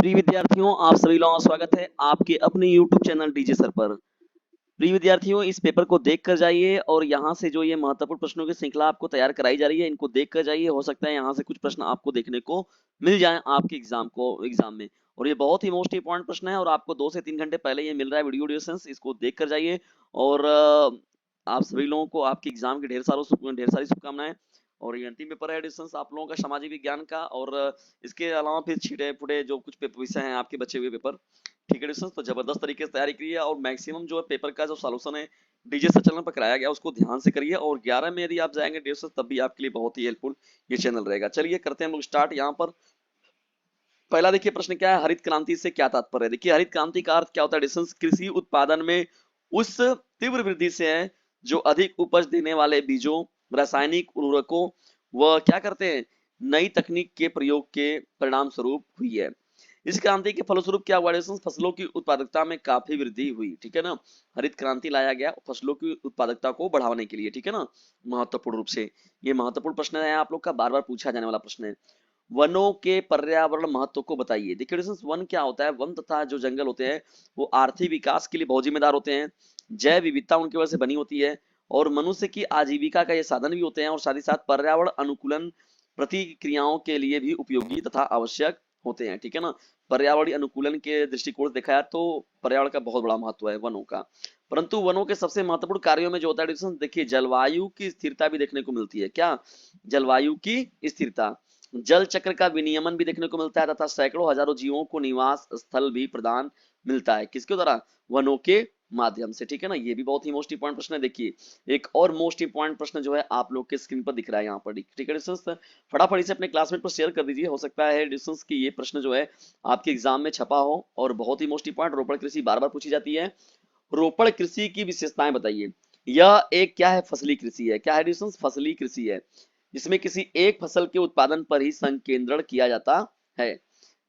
प्रिय विद्यार्थियों, आप सभी लोगों का स्वागत है आपके अपने YouTube चैनल डीजे सर पर। प्रिय विद्यार्थियों, इस पेपर को देख कर जाइए और यहाँ से जो ये महत्वपूर्ण प्रश्नों की श्रृंखला आपको तैयार कराई जा रही है, इनको देख कर जाइए। हो सकता है यहाँ से कुछ प्रश्न आपको देखने को मिल जाए आपके एग्जाम में। और ये बहुत ही मोस्ट इंपॉर्टेंट प्रश्न है और आपको 2 से 3 घंटे पहले ये मिल रहा है वीडियो ड्यूरेशंस। इसको देख कर जाइए और आप सभी लोगों को आपके एग्जाम की ढेर सारी शुभकामनाएं। और ये अंतिम पेपर है डिस्टेंस आप लोगों का सामाजिक विज्ञान का। और इसके अलावा फिर छिटे फुटे जो कुछ पेपर विषय हैं आपके बचे हुए पेपर, ठीक है डिस्टेंस, तो जबरदस्त तरीके से तैयारी करिए। और मैक्सिमम जो है पेपर का जो सॉल्यूशन है डीजे सर चैनल पर कराया गया उसको ध्यान से करिए। और 11 में यदि आप जाएंगे डिस्टेंस तब भी आपके लिए बहुत ही हेल्पफुल ये चैनल रहेगा। चलिए करते हैं हम लोग स्टार्ट। यहाँ पर पहला देखिए प्रश्न क्या है, हरित क्रांति से क्या तात्पर्य है। देखिए हरित क्रांति का अर्थ क्या होता है डिस्टेंस, कृषि उत्पादन में उस तीव्र वृद्धि से है जो अधिक उपज देने वाले बीजों, रासायनिक उर्वरकों व क्या करते हैं नई तकनीक के प्रयोग के परिणाम स्वरूप हुई है। इस क्रांति के फलस्वरूप क्या हुआ डिस्टेंस, फसलों की उत्पादकता में काफी वृद्धि हुई। ठीक है ना, हरित क्रांति लाया गया फसलों की उत्पादकता को बढ़ाने के लिए। ठीक है ना, महत्वपूर्ण रूप से ये महत्वपूर्ण प्रश्न है आप लोग का, बार बार पूछा जाने वाला प्रश्न है। वनों के पर्यावरण महत्व को बताइए। देखिए डिस्टेंस वन क्या होता है, वन तथा जो जंगल होते हैं वो आर्थिक विकास के लिए बहुत जिम्मेदार होते हैं। जैव विविधता उनकी वजह से बनी होती है और मनुष्य की आजीविका का ये साधन भी होते हैं। और साथ ही साथ पर्यावरण अनुकूलन प्रतिक्रियाओं के लिए भी उपयोगी तथा आवश्यक होते हैं। ठीक है ना, पर्यावरणीय अनुकूलन के दृष्टिकोण से देखा जाए तो पर्यावरण का बहुत बड़ा महत्व है वनों का। परंतु वनों के सबसे महत्वपूर्ण कार्यों में जो होता है डिस्टेंस, देखिए जलवायु की स्थिरता भी देखने को मिलती है। क्या, जलवायु की स्थिरता, जल चक्र का विनियमन भी देखने को मिलता है तथा सैकड़ों हजारों जीवों को निवास स्थल भी प्रदान मिलता है। किसके द्वारा, वनों के माध्यम से। ठीक है ना, ये भी बहुत ही मोस्ट इंपॉर्टेंट प्रश्न है। देखिए एक और मोस्ट इंपॉर्टेंट प्रश्न जो है आप लोग के स्क्रीन पर दिख रहा है यहाँ पर। ठीक है डिस्टेंस, फटाफट इसे अपने क्लासमेट पर शेयर कर दीजिए। हो सकता है डिस्टेंस की ये प्रश्न जो है आपके एग्जाम में छपा हो। और बहुत ही मोस्ट इंपॉर्टेंट, रोपण कृषि बार बार पूछी जाती है। रोपण कृषि की विशेषताएं बताइए। यह एक क्या है, फसली कृषि है। क्या है डिस्टेंस, फसली कृषि है जिसमें किसी एक फसल के उत्पादन पर ही संकेंद्रण किया जाता है।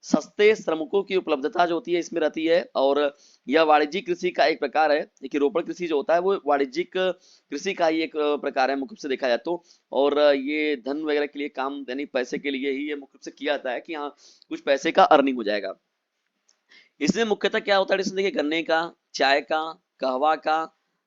सस्ते श्रमिकों की उपलब्धता जो होती है इसमें रहती है। और यह वाणिज्यिक कृषि का एक प्रकार है। देखिए रोपण कृषि जो होता है वो वाणिज्यिक कृषि का ही एक प्रकार है मुख्य रूप से देखा जाए तो। और ये धन वगैरह के लिए काम, यानी पैसे के लिए ही ये मुख्य रूप से किया जाता है कि हाँ कुछ पैसे का अर्निंग हो जाएगा। इसमें मुख्यतः क्या होता है, देखिए गन्ने का, चाय का, कहवा का,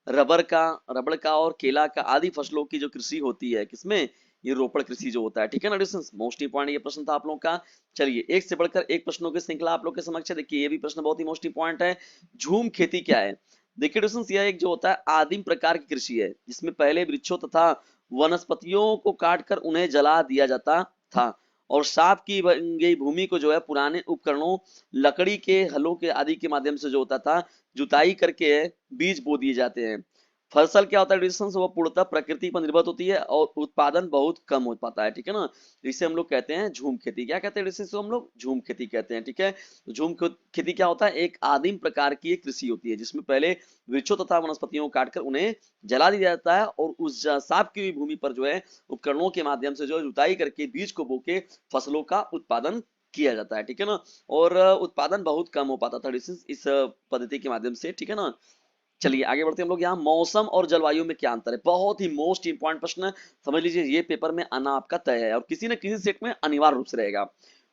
रबड़ का और केला का आदि फसलों की जो कृषि होती है किसमें, ये रोपण कृषि जो होता है। ठीक है ना डिस्टेंस, मोस्ट इंपॉर्टेंट ये प्रश्न था आप लोगों का। चलिए एक से बढ़कर एक प्रश्नों की श्रृंखला आप लोग के समक्ष है। देखिए ये भी प्रश्न बहुत ही मोस्ट इंपॉर्टेंट है। झूम खेती क्या है। देखिए डिस्टेंस, यह एक जो होता है आदिम प्रकार की कृषि है जिसमें पहले वृक्षों तथा वनस्पतियों को काटकर उन्हें जला दिया जाता था और साफ की गई भूमि को जो है पुराने उपकरणों, लकड़ी के हलों के आदि के माध्यम से जो होता था जुताई करके बीज बो दिए जाते हैं। फसल क्या होता है डिस्टेंस, वो पूर्णतः प्रकृति पर निर्भर होती है और उत्पादन बहुत कम हो पाता है। ठीक है ना, इसे हम लोग कहते हैं झूम खेती। क्या कहते हैं डिस्टेंस को, हम लोग झूम खेती कहते हैं। ठीक है, तो झूम खेती क्या होता है, एक आदिम प्रकार की एक कृषि होती है जिसमें पहले वृक्षों तथा वनस्पतियों को काटकर उन्हें जला दिया जाता है और उस साफ की हुई भूमि पर जो है उपकरणों के माध्यम से जो जुताई करके बीज को बो के फसलों का उत्पादन किया जाता है। ठीक है ना, और उत्पादन बहुत कम हो पाता था डिस्टेंस इस पद्धति के माध्यम से। ठीक है ना, चलिए आगे बढ़ते हैं हम लोग। यहाँ मौसम और जलवायु में क्या अंतर है, बहुत ही मोस्ट इंपॉर्टेंट प्रश्न। समझ लीजिए ये पेपर में आना आपका तय है और किसी न किसी सेट में अनिवार्य रूप से रहेगा।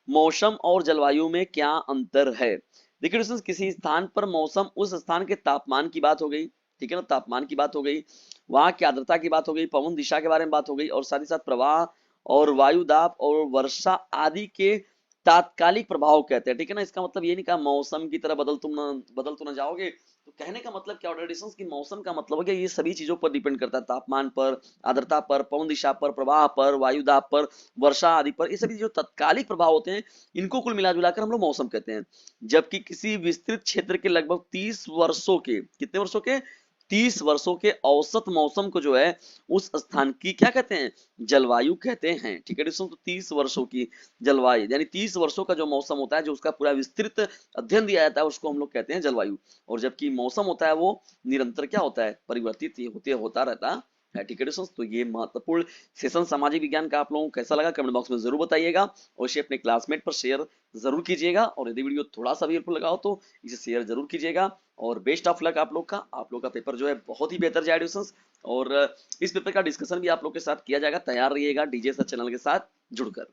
मौसम और जलवायु में क्या अंतर है। देखिए दोस्तों, किसी स्थान पर मौसम उस स्थान के तापमान की बात हो गई। ठीक है ना, तापमान की बात हो गई, वहां की आर्द्रता की बात हो गई, पवन दिशा के बारे में बात हो गई और साथ ही साथ प्रवाह और वायु दाब और वर्षा आदि के तात्कालिक प्रभाव कहते हैं। ठीक है ना, इसका मतलब ये नहीं कहा मौसम की तरह बदल तो ना जाओगे। तो कहने का मतलब क्या होता है कि मौसम का मतलब है कि ये सभी चीजों पर डिपेंड करता है, तापमान पर, आर्द्रता पर, पवन दिशा पर, प्रवाह पर, वायु दाब पर, वर्षा आदि पर। ये सभी जो तत्कालिक प्रभाव होते हैं इनको कुल मिला जुलाकर हम लोग मौसम कहते हैं। जबकि किसी विस्तृत क्षेत्र के लगभग 30 वर्षों के, कितने वर्षों के, 30 वर्षों के औसत मौसम को जो है उस स्थान की क्या कहते हैं, जलवायु कहते हैं। ठीक है दोस्तों, तो 30 वर्षों की जलवायु यानी 30 वर्षों का जो मौसम होता है, जो उसका पूरा विस्तृत अध्ययन दिया जाता है, उसको हम लोग कहते हैं जलवायु। और जबकि मौसम होता है वो निरंतर क्या होता है, परिवर्तित होता रहता है। ठीक है दोस्तों, तो ये महत्वपूर्ण सेशन सामाजिक विज्ञान का आप लोगों को कैसा लगा कमेंट बॉक्स में जरूर बताइएगा और इसे अपने क्लासमेट पर शेयर जरूर कीजिएगा। और यदि वीडियो थोड़ा सा भी हेल्पफुल लगा हो तो इसे शेयर जरूर कीजिएगा। और बेस्ट ऑफ लक आप लोग का पेपर जो है बहुत ही बेहतर जाए दोस्तों। और इस पेपर का डिस्कशन भी आप लोग के साथ किया जाएगा, तैयार रहिएगा डीजे सर चैनल के साथ जुड़कर।